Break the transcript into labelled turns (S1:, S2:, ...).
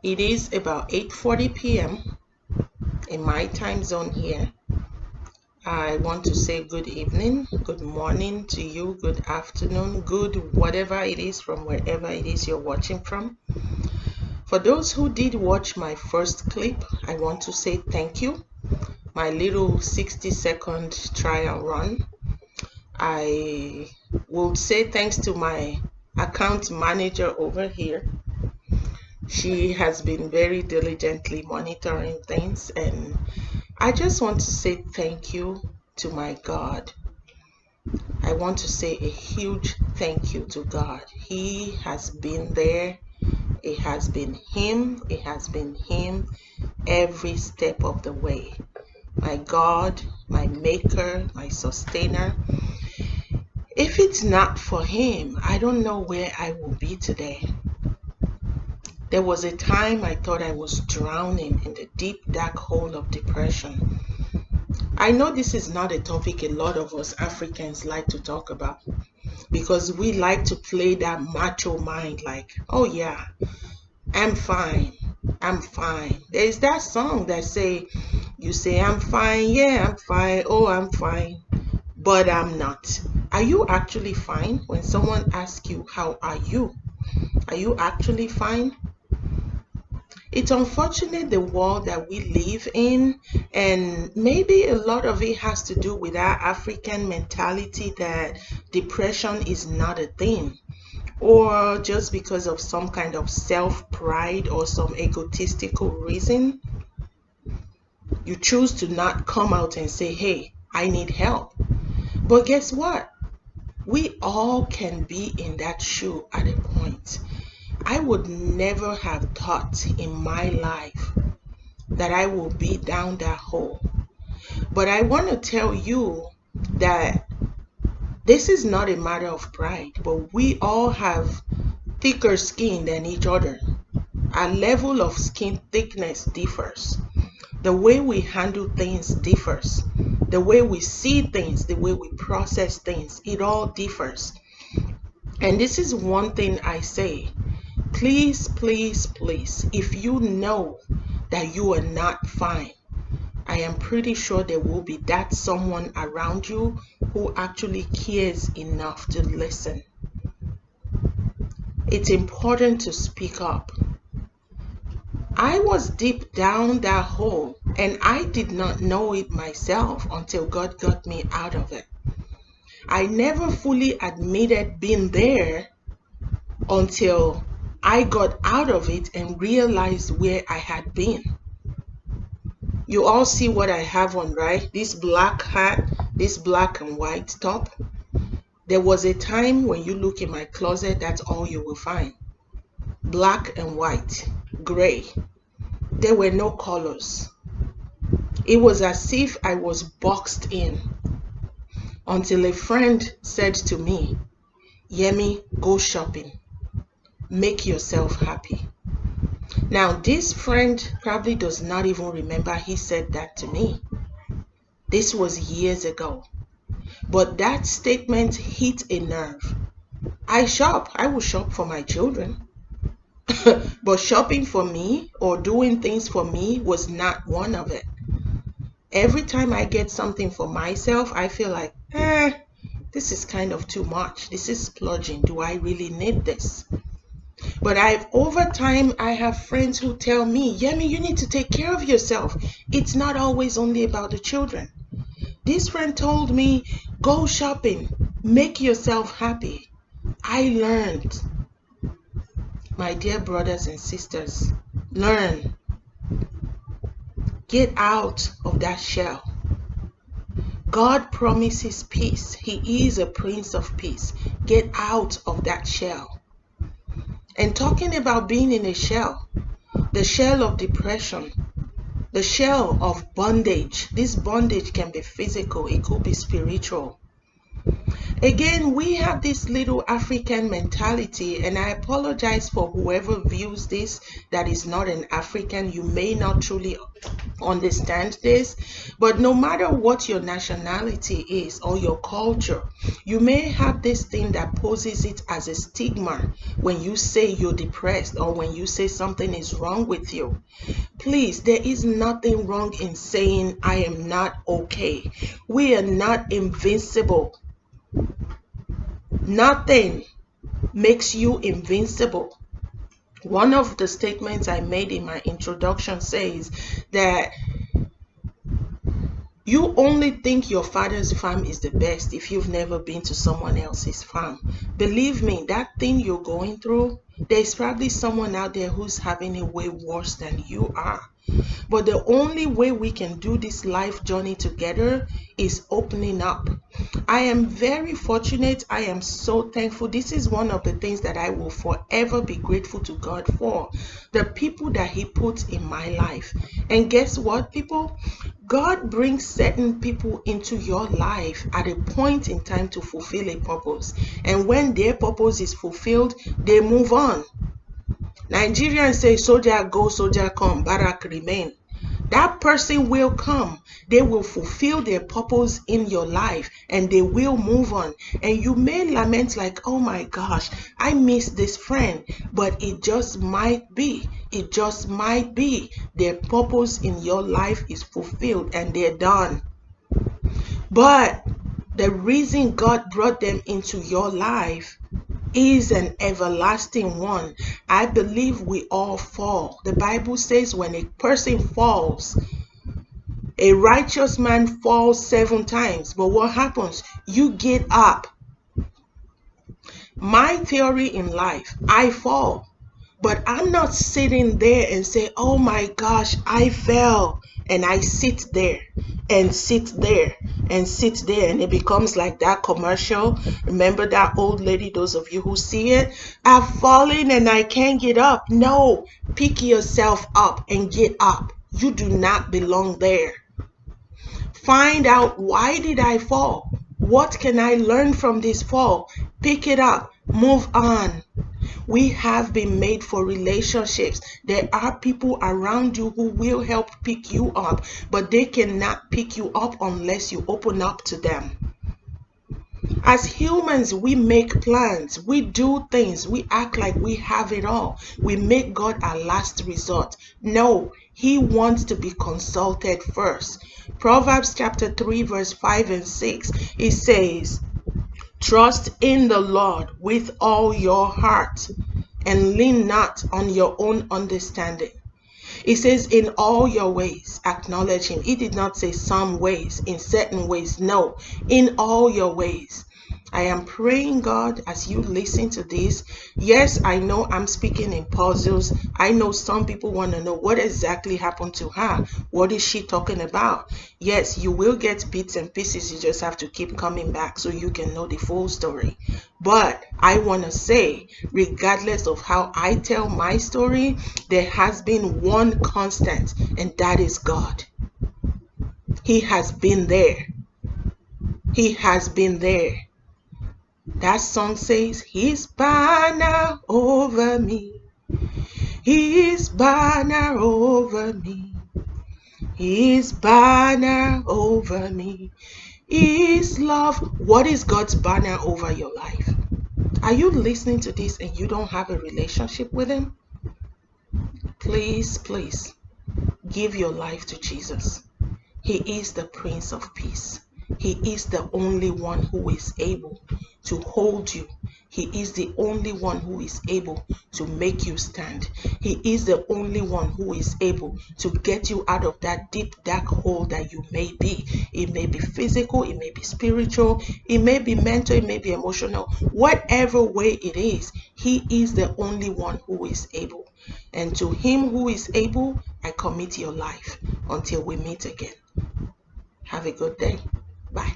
S1: It is about 8:40 p.m. in my time zone here. I want to say good evening, good morning to you, good afternoon, good whatever it is from wherever it is you're watching from. For those who did watch my first clip, I want to say thank you. My little 60-second trial run. I would say thanks to my account manager over here. She has been very diligently monitoring things, and I just want to say thank you to my God. I want to say a huge thank you to God. He has been there. It has been Him. It has been Him every step of the way. My God, my Maker, my Sustainer. If it's not for Him, I don't know where I will be today. There was a time I thought I was drowning in the deep, dark hole of depression. I know this is not a topic a lot of us Africans like to talk about because we like to play that macho mind like, oh yeah, I'm fine. I'm fine. There's that song that you say, I'm fine, yeah, I'm fine, oh, I'm fine, but I'm not. Are you actually fine? When someone asks you, how are you? Are you actually fine? It's unfortunate the world that we live in, and maybe a lot of it has to do with our African mentality that depression is not a thing, or just because of some kind of self pride or some egotistical reason, you choose to not come out and say, hey, I need help. But guess what? We all can be in that shoe at a point. I would never have thought in my life that I will be down that hole. But I want to tell you that this is not a matter of pride, but we all have thicker skin than each other. Our level of skin thickness differs. The way we handle things differs. The way we see things, the way we process things, it all differs. And this is one thing I say. Please, please, please, if you know that you are not fine, I am pretty sure there will be that someone around you who actually cares enough to listen. It's important to speak up. I was deep down that hole and I did not know it myself until God got me out of it. I never fully admitted being there until I got out of it and realized where I had been. You all see what I have on, right? This black hat, this black and white top. There was a time when you look in my closet, that's all you will find. Black and white, gray. There were no colors. It was as if I was boxed in until a friend said to me, Yemi, go shopping. Make yourself happy. Now, this friend probably does not even remember he said that to me. This was years ago. But that statement hit a nerve. I shop. I will shop for my children. But shopping for me or doing things for me was not one of it. Every time I get something for myself, I feel like, this is kind of too much. This is splurging. Do I really need this? But over time, I have friends who tell me, Yemi, you need to take care of yourself. It's not always only about the children. This friend told me, go shopping, make yourself happy. I learned. My dear brothers and sisters, learn. Get out of that shell. God promises peace. He is a Prince of Peace. Get out of that shell. And talking about being in a shell, the shell of depression, the shell of bondage. This bondage can be physical, it could be spiritual. Again, we have this little African mentality, and I apologize for whoever views this that is not an African. You may not truly understand this, but no matter what your nationality is or your culture, you may have this thing that poses it as a stigma when you say you're depressed or when you say something is wrong with you. Please, there is nothing wrong in saying I am not okay. We are not invincible. Nothing makes you invincible. One of the statements I made in my introduction says that you only think your father's farm is the best if you've never been to someone else's farm. Believe me, that thing you're going through, there's probably someone out there who's having it way worse than you are. But the only way we can do this life journey together is opening up. I am very fortunate. I am so thankful. This is one of the things that I will forever be grateful to God for. The people that He puts in my life. And guess what, people? God brings certain people into your life at a point in time to fulfill a purpose. And when their purpose is fulfilled, they move on. Nigerians say, soldier go, soldier come, barrack remain. That person will come. They will fulfill their purpose in your life and they will move on. And you may lament like, oh my gosh, I miss this friend. But it just might be, their purpose in your life is fulfilled and they're done. But the reason God brought them into your life is an everlasting one. I believe we all fall. The Bible says when a person falls, a righteous man falls 7 times. But what happens? You get up. My theory in life, I fall. But I'm not sitting there and say, oh my gosh, I fell. And I sit there and sit there and sit there. And it becomes like that commercial. Remember that old lady, those of you who see it? I've fallen and I can't get up. No, pick yourself up and get up. You do not belong there. Find out, why did I fall? What can I learn from this fall? Pick it up. Move on. We have been made for relationships. There are people around you who will help pick you up, but they cannot pick you up unless you open up to them. As humans, we make plans, we do things, we act like we have it all. We make God our last resort. No, He wants to be consulted first. Proverbs chapter 3 verse 5 and 6, it says, trust in the Lord with all your heart and lean not on your own understanding. It says in all your ways acknowledge Him. It did not say some ways, in certain ways. No, in all your ways. I am praying, God, as you listen to this. Yes, I know I'm speaking in puzzles. I know some people want to know what exactly happened to her. What is she talking about? Yes, you will get bits and pieces. You just have to keep coming back so you can know the full story. But I want to say, regardless of how I tell my story, there has been one constant, and that is God. He has been there. He has been there. That song says, His banner over me. His banner over me. His banner over me. His love. What is God's banner over your life? Are you listening to this and you don't have a relationship with Him? Please, please, give your life to Jesus. He is the Prince of Peace. He is the only one who is able to hold you. He is the only one who is able to make you stand. He is the only one who is able to get you out of that deep, dark hole that you may be. It may be physical, it may be spiritual, it may be mental, it may be emotional. Whatever way it is, He is the only one who is able. And to Him who is able, I commit your life until we meet again. Have a good day. Bye.